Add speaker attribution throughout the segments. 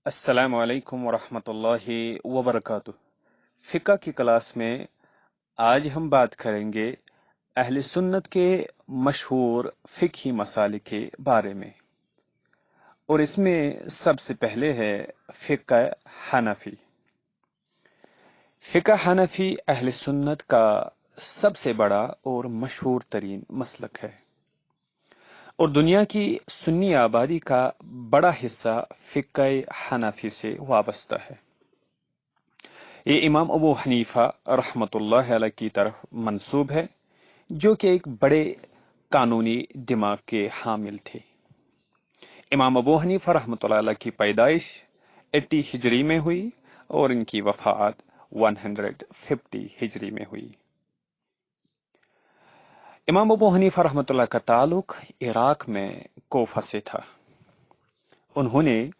Speaker 1: السلام علیکم ورحمۃ اللہ وبرکاتہ۔ فقہ کی کلاس میں آج ہم بات کریں گے اہل سنت کے مشہور فقہی مسائل کے بارے میں، اور اس میں سب سے پہلے ہے فقہ حنفی۔ فقہ حنفی اہل سنت کا سب سے بڑا اور مشہور ترین مسلک ہے، اور دنیا کی سنی آبادی کا بڑا حصہ فقہ حنفی سے وابستہ ہے۔ یہ امام ابو حنیفہ رحمۃ اللہ علیہ کی طرف منسوب ہے، جو کہ ایک بڑے قانونی دماغ کے حامل تھے۔ امام ابو حنیفہ رحمۃ اللہ علیہ کی پیدائش 80 ہجری میں ہوئی اور ان کی وفات 150 ہجری میں ہوئی۔ امام ابو حنیفہ رحمۃ اللہ کا تعلق عراق میں کوفہ سے تھا۔ انہوں نے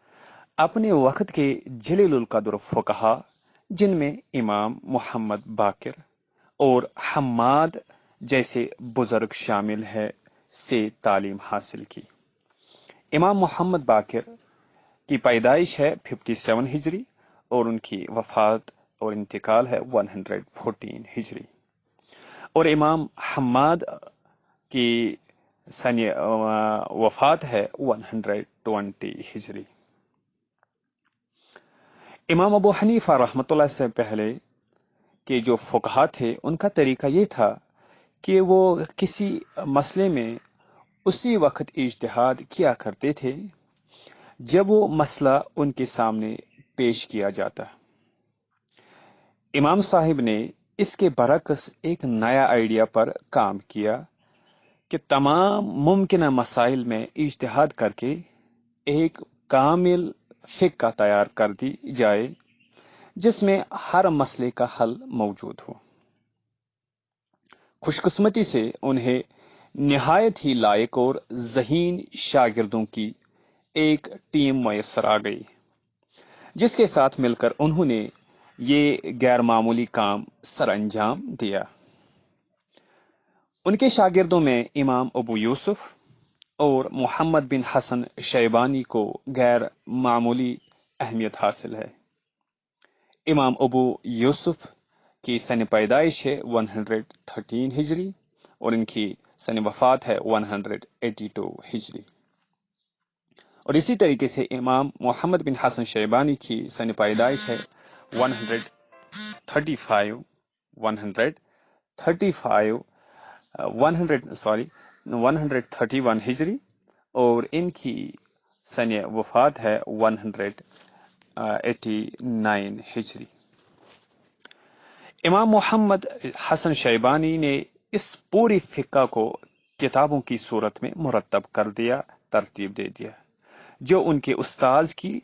Speaker 1: اپنے وقت کے جلیل القدر فقہا، جن میں امام محمد باقر اور حماد جیسے بزرگ شامل ہے، سے تعلیم حاصل کی۔ امام محمد باقر کی پیدائش ہے 57 ہجری اور ان کی وفات اور انتقال ہے 114 ہجری، اور امام حماد کی سن وفات ہے 120 ہجری۔ امام ابو حنیفہ رحمۃ اللہ سے پہلے کے جو فقہا تھے، ان کا طریقہ یہ تھا کہ وہ کسی مسئلے میں اسی وقت اجتہاد کیا کرتے تھے جب وہ مسئلہ ان کے سامنے پیش کیا جاتا۔ امام صاحب نے اس کے برعکس ایک نیا آئیڈیا پر کام کیا کہ تمام ممکنہ مسائل میں اجتہاد کر کے ایک کامل فقہ تیار کر دی جائے جس میں ہر مسئلے کا حل موجود ہو۔ خوش قسمتی سے انہیں نہایت ہی لائق اور ذہین شاگردوں کی ایک ٹیم میسر آ گئی، جس کے ساتھ مل کر انہوں نے یہ غیر معمولی کام سر انجام دیا۔ ان کے شاگردوں میں امام ابو یوسف اور محمد بن حسن شیبانی کو غیر معمولی اہمیت حاصل ہے۔ امام ابو یوسف کی سن پیدائش ہے 113 ہجری اور ان کی سن وفات ہے 182 ہجری، اور اسی طریقے سے امام محمد بن حسن شیبانی کی سن پیدائش ہے 131 ہجری، اور ان کی سن وفات ہے 189 ہجری۔ امام محمد حسن شیبانی نے اس پوری فقہ کو کتابوں کی صورت میں مرتب کر دیا، ترتیب دے دیا، جو ان کے استاذ کی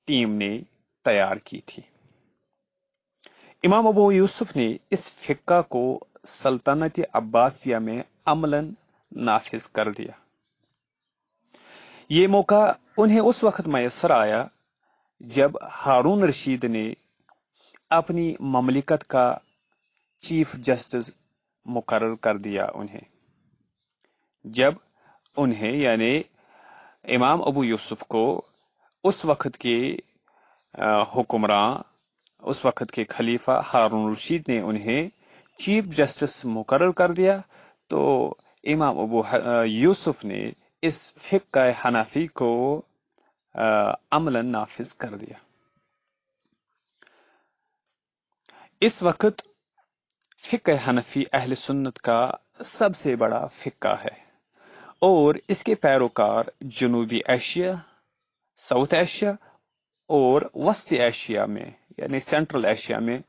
Speaker 1: ٹیم نے تیار کی تھی۔ امام ابو یوسف نے اس فقہ کو سلطنت عباسیہ میں عملاً نافذ کر دیا۔ یہ موقع انہیں اس وقت میسر آیا جب ہارون رشید نے اپنی مملکت کا چیف جسٹس مقرر کر دیا جب انہیں یعنی امام ابو یوسف کو اس وقت کے حکمراں، اس وقت کے خلیفہ ہارون رشید نے انہیں چیف جسٹس مقرر کر دیا، تو امام ابو یوسف نے اس فقہ حنفی کو عملاً نافذ کر دیا۔ اس وقت فقہ حنفی اہل سنت کا سب سے بڑا فقہ ہے، اور اس کے پیروکار جنوبی ایشیا، ساؤتھ ایشیا اور وسط ایشیا میں یعنی سینٹرل ایشیا میں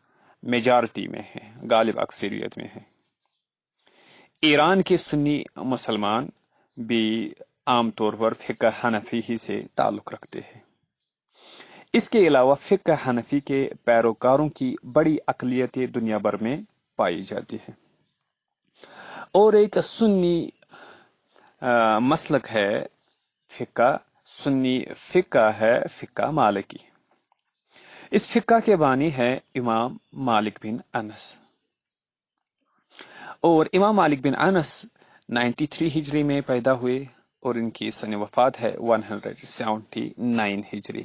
Speaker 1: میجارٹی میں ہیں، غالب اکثریت میں ہیں۔ ایران کے سنی مسلمان بھی عام طور پر فقہ حنفی ہی سے تعلق رکھتے ہیں۔ اس کے علاوہ فقہ حنفی کے پیروکاروں کی بڑی اقلیت دنیا بھر میں پائی جاتی ہے، اور ایک سنی مسلک ہے فقہ، سنی فقہ ہے فقہ مالکی۔ اس فقہ کے بانی ہے امام مالک بن انس، اور امام مالک بن انس 93 ہجری میں پیدا ہوئے اور ان کی سن وفات ہے 179 ہجری۔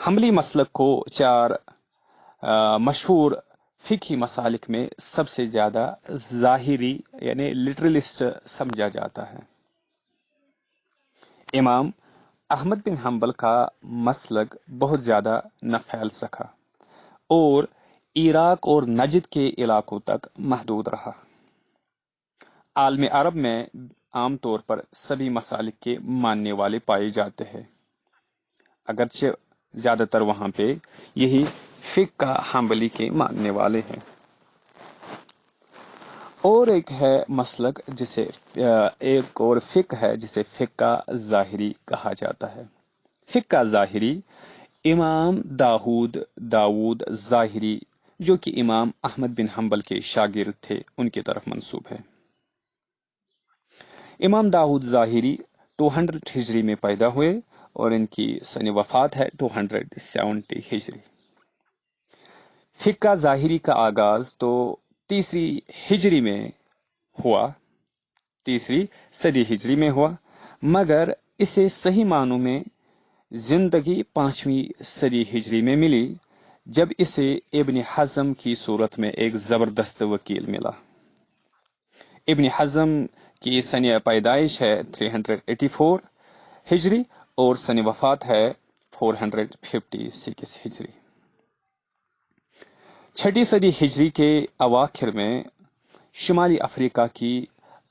Speaker 1: حنبلی مسلک کو 4 مشہور فقہی مسالک میں سب سے زیادہ ظاہری یعنی لٹرلسٹ سمجھا جاتا ہے۔ امام احمد بن حنبل کا مسلک بہت زیادہ نہ پھیل سکا اور عراق اور نجد کے علاقوں تک محدود رہا۔ عالم عرب میں عام طور پر سبھی مسالک کے ماننے والے پائے جاتے ہیں، اگرچہ زیادہ تر وہاں پہ یہی فقہ حنبلی کے ماننے والے ہیں۔ اور ایک ہے مسلک جسے ایک اور فقہ ہے جسے فقہ ظاہری کہا جاتا ہے۔ فقہ ظاہری امام داود ظاہری جو کہ امام احمد بن حنبل کے شاگرد تھے ان کی طرف منسوب ہے۔ امام داود ظاہری 200 ہجری میں پیدا ہوئے اور ان کی سن وفات ہے 270 ہجری۔ فقہ ظاہری کا آغاز تو 3 ہجری میں ہوا، 3 صدی ہجری میں ہوا، مگر اسے صحیح معنوں میں زندگی 5ویں صدی ہجری میں ملی جب اسے ابن حزم کی صورت میں ایک زبردست وکیل ملا۔ ابن حزم کی سن پیدائش ہے 384 ہجری اور سن وفات ہے 456 ہجری۔ 6 صدی ہجری کے اواخر میں شمالی افریقہ کی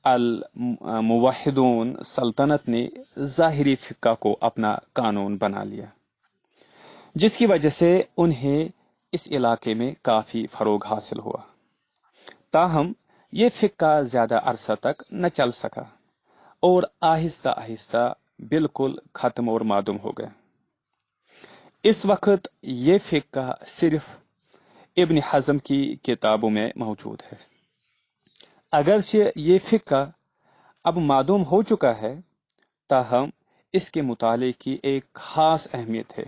Speaker 1: الموحدون سلطنت نے ظاہری فقہ کو اپنا قانون بنا لیا، جس کی وجہ سے انہیں اس علاقے میں کافی فروغ حاصل ہوا۔ تاہم یہ فقہ زیادہ عرصہ تک نہ چل سکا اور آہستہ آہستہ بالکل ختم اور معدوم ہو گیا۔ اس وقت یہ فقہ صرف ابن حزم کی کتابوں میں موجود ہے۔ اگرچہ یہ فقہ اب معدوم ہو چکا ہے، تاہم اس کے مطالعے کی ایک خاص اہمیت ہے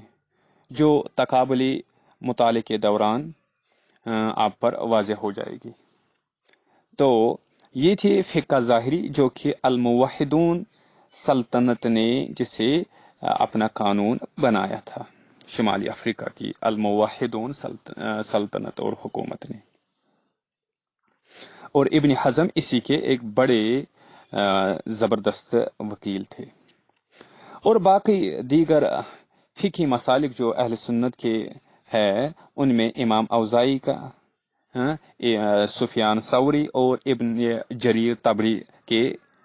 Speaker 1: جو تقابلی مطالعے کے دوران آپ پر واضح ہو جائے گی۔ تو یہ تھی فقہ ظاہری جو کہ الموحدون سلطنت نے جسے اپنا قانون بنایا تھا، شمالی افریقہ کی الموحدون سلطنت اور حکومت نے، اور ابن حزم اسی کے ایک بڑے زبردست وکیل تھے۔ اور باقی دیگر فقہی مسالک جو اہل سنت کے ہے ان میں امام اوزاعی کا، سفیان ثوری اور ابن جریر طبری کے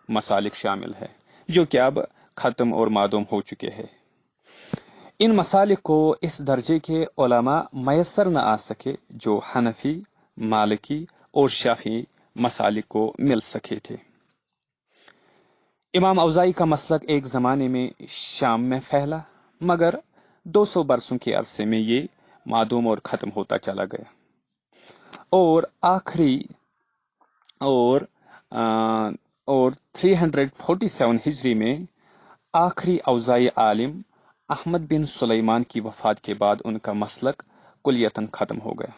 Speaker 1: مسالک شامل ہے جو کہ اب ختم اور معدوم ہو چکے ہیں۔ ان مسالک کو اس درجے کے علماء میسر نہ آ سکے جو حنفی، مالکی اور شافعی مسالک کو مل سکے تھے۔ امام اوزاعی کا مسلک ایک زمانے میں شام میں پھیلا، مگر 200 برسوں کے عرصے میں یہ معدوم اور ختم ہوتا چلا گیا، اور آخری اور 347 ہجری میں آخری اوزاعی عالم احمد بن سلیمان کی وفات کے بعد ان کا مسلک کلیتاً ختم ہو گیا۔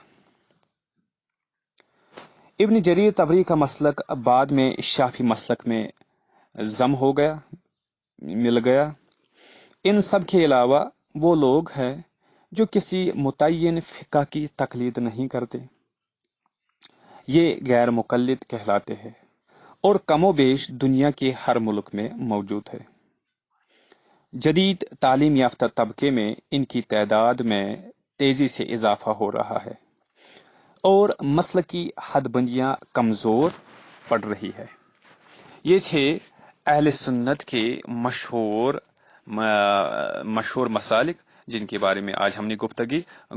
Speaker 1: ابن جریر طبری کا مسلک بعد میں شافعی مسلک میں ضم ہو گیا، مل گیا۔ ان سب کے علاوہ وہ لوگ ہیں جو کسی متعین فقہ کی تقلید نہیں کرتے، یہ غیر مقلد کہلاتے ہیں اور کم و بیش دنیا کے ہر ملک میں موجود ہے۔ جدید تعلیم یافتہ طبقے میں ان کی تعداد میں تیزی سے اضافہ ہو رہا ہے اور مسلکی حد بندیاں کمزور پڑ رہی ہے۔ یہ تھے اہل سنت کے مشہور مسالک جن کے بارے میں آج ہم نے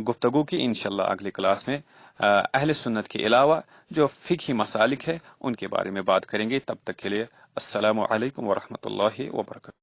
Speaker 1: گفتگو کی۔ انشاءاللہ اگلی کلاس میں اہل سنت کے علاوہ جو فقہی مسالک ہے ان کے بارے میں بات کریں گے۔ تب تک کے لیے السلام علیکم ورحمۃ اللہ وبرکاتہ۔